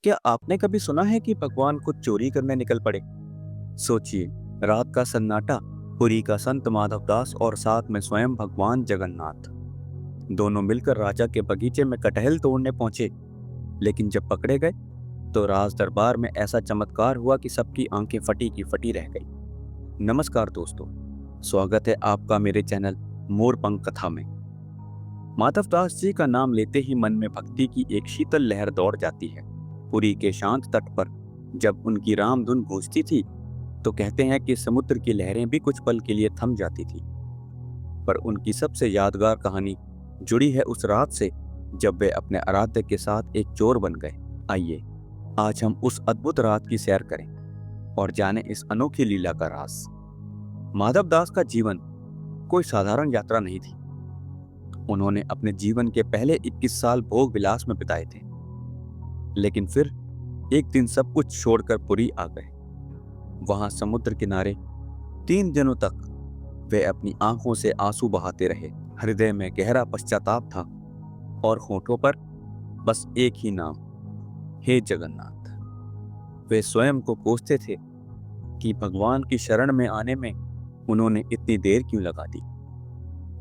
क्या आपने कभी सुना है कि भगवान खुद चोरी करने निकल पड़े? सोचिए, रात का सन्नाटा, पुरी का संत माधवदास और साथ में स्वयं भगवान जगन्नाथ दोनों मिलकर राजा के बगीचे में कटहल तोड़ने पहुंचे। लेकिन जब पकड़े गए तो राज दरबार में ऐसा चमत्कार हुआ कि सबकी आंखें फटी की फटी रह गई। नमस्कार दोस्तों, स्वागत है आपका मेरे चैनल मोरपंख कथा में। माधवदास जी का नाम लेते ही मन में भक्ति की एक शीतल लहर दौड़ जाती है। पुरी के शांत तट पर जब उनकी राम धुन गूंजती थी तो कहते हैं कि समुद्र की लहरें भी कुछ पल के लिए थम जाती थी। पर उनकी सबसे यादगार कहानी जुड़ी है उस रात से जब वे अपने आराध्य के साथ एक चोर बन गए। आइए आज हम उस अद्भुत रात की सैर करें और जाने इस अनोखी लीला का राज। माधवदास का जीवन कोई साधारण यात्रा नहीं थी। उन्होंने अपने जीवन के पहले 21 साल भोग विलास में बिताए थे, लेकिन फिर एक दिन सब कुछ छोड़कर पुरी आ गए। वहां समुद्र किनारे 3 दिनों तक वे अपनी आंखों से आंसू बहाते रहे। हृदय में गहरा पश्चाताप था और होठों पर बस एक ही नाम, हे जगन्नाथ। वे स्वयं को कोसते थे कि भगवान की शरण में आने में उन्होंने इतनी देर क्यों लगा दी।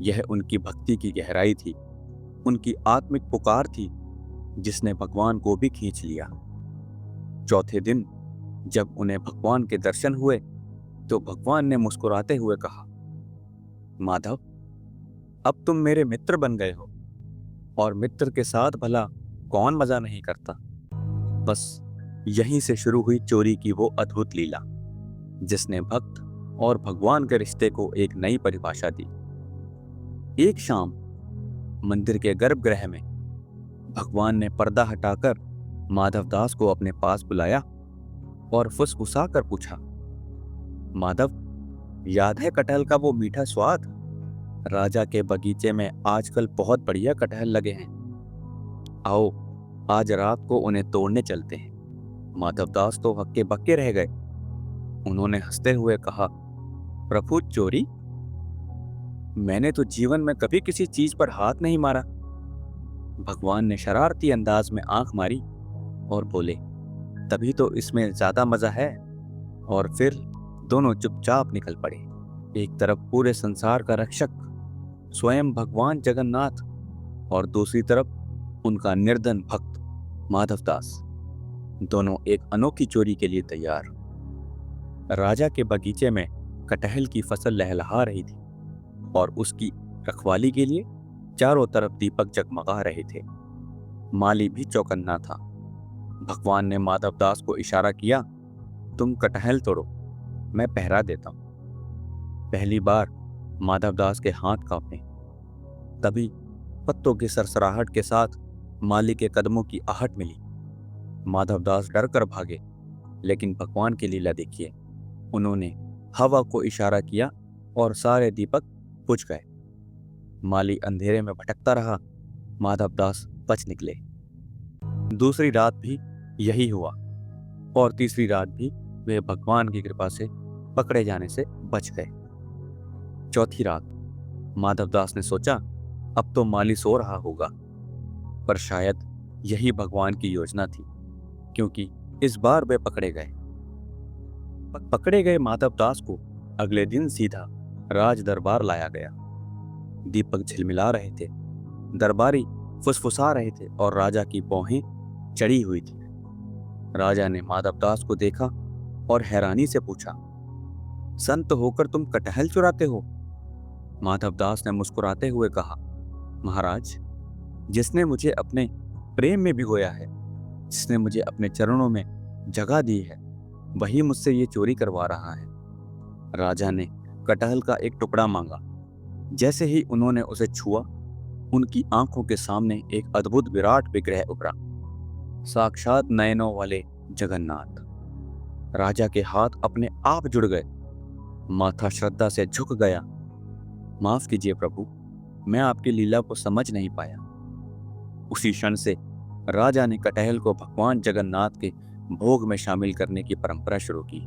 यह उनकी भक्ति की गहराई थी, उनकी आत्मिक पुकार थी जिसने भगवान को भी खींच लिया। चौथे दिन जब उन्हें भगवान के दर्शन हुए तो भगवान ने मुस्कुराते हुए कहा, माधव, अब तुम मेरे मित्र बन गए हो, और मित्र के साथ भला कौन मजा नहीं करता। बस यहीं से शुरू हुई चोरी की वो अद्भुत लीला जिसने भक्त और भगवान के रिश्ते को एक नई परिभाषा दी। एक शाम मंदिर के गर्भगृह में भगवान ने पर्दा हटाकर माधवदास को अपने पास बुलाया और फुसफुसा कर पूछा, माधव, याद है कटहल का वो मीठा स्वाद? राजा के बगीचे में आजकल बहुत बढ़िया कटहल लगे हैं। आओ आज रात को उन्हें तोड़ने चलते हैं। माधवदास तो हक्के बक्के रह गए। उन्होंने हंसते हुए कहा, प्रभु, चोरी? मैंने तो जीवन में कभी किसी चीज पर हाथ नहीं मारा। भगवान ने शरारती अंदाज में आंख मारी और बोले, तभी तो इसमें ज्यादा मजा है। और फिर दोनों चुपचाप निकल पड़े। एक तरफ पूरे संसार का रक्षक स्वयं भगवान जगन्नाथ और दूसरी तरफ उनका निर्धन भक्त माधवदास, दोनों एक अनोखी चोरी के लिए तैयार। राजा के बगीचे में कटहल की फसल लहलहा रही थी और उसकी रखवाली के लिए चारों तरफ दीपक जगमगा रहे थे। माली भी चौकन्ना था। भगवान ने माधवदास को इशारा किया, तुम कटहल तोड़ो, मैं पहरा देता हूं। पहली बार माधवदास के हाथ कांपे। तभी पत्तों की सरसराहट के साथ माली के कदमों की आहट मिली। माधवदास डर कर भागे, लेकिन भगवान की लीला देखिए। उन्होंने हवा को इशारा किया और सारे दीपक बुझ गए। माली अंधेरे में भटकता रहा, माधवदास बच निकले। दूसरी रात भी यही हुआ और तीसरी रात भी वे भगवान की कृपा से पकड़े जाने से बच गए। चौथी रात माधवदास ने सोचा, अब तो माली सो रहा होगा, पर शायद यही भगवान की योजना थी, क्योंकि इस बार वे पकड़े गए। पकड़े गए माधवदास को अगले दिन सीधा राज दरबार लाया गया। दीपक झिलमिला रहे थे, दरबारी फुसफुसा रहे थे और राजा की भौहें चढ़ी हुई थी। राजा ने माधवदास को देखा और हैरानी से पूछा, संत होकर तुम कटहल चुराते हो? माधवदास ने मुस्कुराते हुए कहा, महाराज, जिसने मुझे अपने प्रेम में भिगोया है, जिसने मुझे अपने चरणों में जगह दी है, वही मुझसे ये चोरी करवा रहा है। राजा ने कटहल का एक टुकड़ा मांगा। जैसे ही उन्होंने उसे छुआ, उनकी आंखों के सामने एक अद्भुत विराट विग्रह उभरा, साक्षात नयनों वाले जगन्नाथ। राजा के हाथ अपने आप जुड़ गए, माथा श्रद्धा से झुक गया। माफ कीजिए प्रभु, मैं आपकी लीला को समझ नहीं पाया। उसी क्षण से राजा ने कटहल को भगवान जगन्नाथ के भोग में शामिल करने की परंपरा शुरू की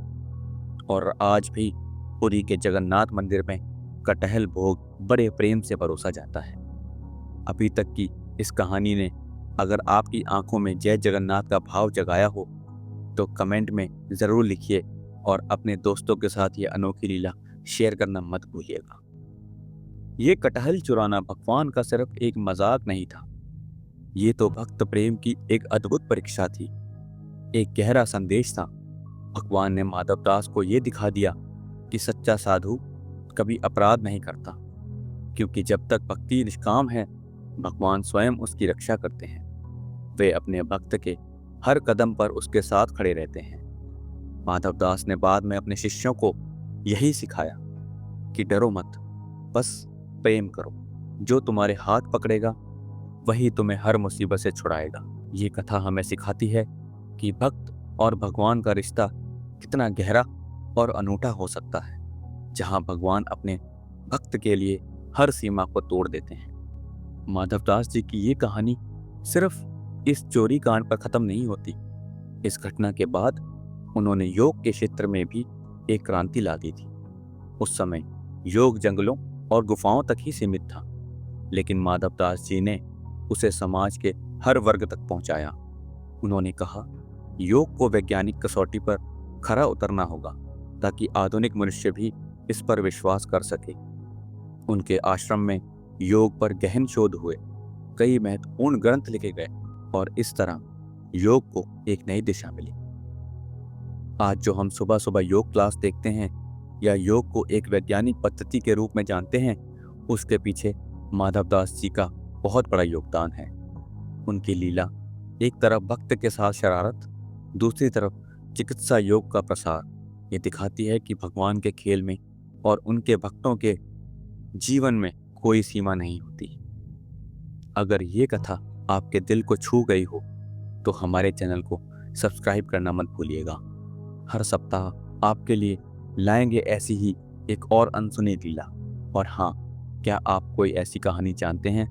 और आज भी पुरी के जगन्नाथ मंदिर में कटहल भोग बड़े प्रेम से परोसा जाता है। अभी तक की इस कहानी ने अगर आपकी आंखों में जय जगन्नाथ का भाव जगाया हो तो कमेंट में ज़रूर लिखिए और अपने दोस्तों के साथ ये अनोखी लीला शेयर करना मत भूलिएगा। ये कटहल चुराना भगवान का सिर्फ एक मजाक नहीं था, ये तो भक्त प्रेम की एक अद्भुत परीक्षा थी, एक गहरा संदेश था। भगवान ने माधवदास को ये दिखा दिया कि सच्चा साधु कभी अपराध नहीं करता, क्योंकि जब तक भक्ति निष्काम है भगवान स्वयं उसकी रक्षा करते हैं। वे अपने भक्त के हर कदम पर उसके साथ खड़े रहते हैं। माधवदास ने बाद में अपने शिष्यों को यही सिखाया कि डरो मत, बस प्रेम करो। जो तुम्हारे हाथ पकड़ेगा वही तुम्हें हर मुसीबत से छुड़ाएगा। ये कथा हमें सिखाती है कि भक्त और भगवान का रिश्ता कितना गहरा और अनूठा हो सकता है, जहां भगवान अपने भक्त के लिए हर सीमा को तोड़ देते हैं। माधवदास जी की ये कहानी सिर्फ इस चोरी कांड पर खत्म नहीं होती। इस घटना के बाद उन्होंने योग के क्षेत्र में भी एक क्रांति ला दी थी। उस समय योग जंगलों और गुफाओं तक ही सीमित था, लेकिन माधवदास जी ने उसे समाज के हर वर्ग तक पहुंचाया। उन्होंने कहा, योग को वैज्ञानिक कसौटी पर खरा उतरना होगा ताकि आधुनिक मनुष्य भी इस पर विश्वास कर सके। उनके आश्रम में योग पर गहन शोध हुए, कई महत्वपूर्ण ग्रंथ लिखे गए और इस तरह योग को एक नई दिशा मिली। आज जो हम सुबह सुबह योग क्लास देखते हैं या योग को एक वैज्ञानिक पद्धति के रूप में जानते हैं, उसके पीछे माधवदास जी का बहुत बड़ा योगदान है। उनकी लीला एक तरफ भक्त के साथ शरारत, दूसरी तरफ चिकित्सा योग का प्रसार, ये दिखाती है कि भगवान के खेल में और उनके भक्तों के जीवन में कोई सीमा नहीं होती। अगर ये कथा आपके दिल को छू गई हो तो हमारे चैनल को सब्सक्राइब करना मत भूलिएगा। हर सप्ताह आपके लिए लाएंगे ऐसी ही एक और अनसुनी लीला। और हाँ, क्या आप कोई ऐसी कहानी जानते हैं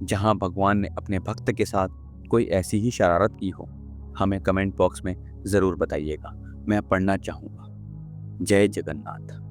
जहां भगवान ने अपने भक्त के साथ कोई ऐसी ही शरारत की हो? हमें कमेंट बॉक्स में ज़रूर बताइएगा, मैं पढ़ना चाहूँगा। जय जगन्नाथ।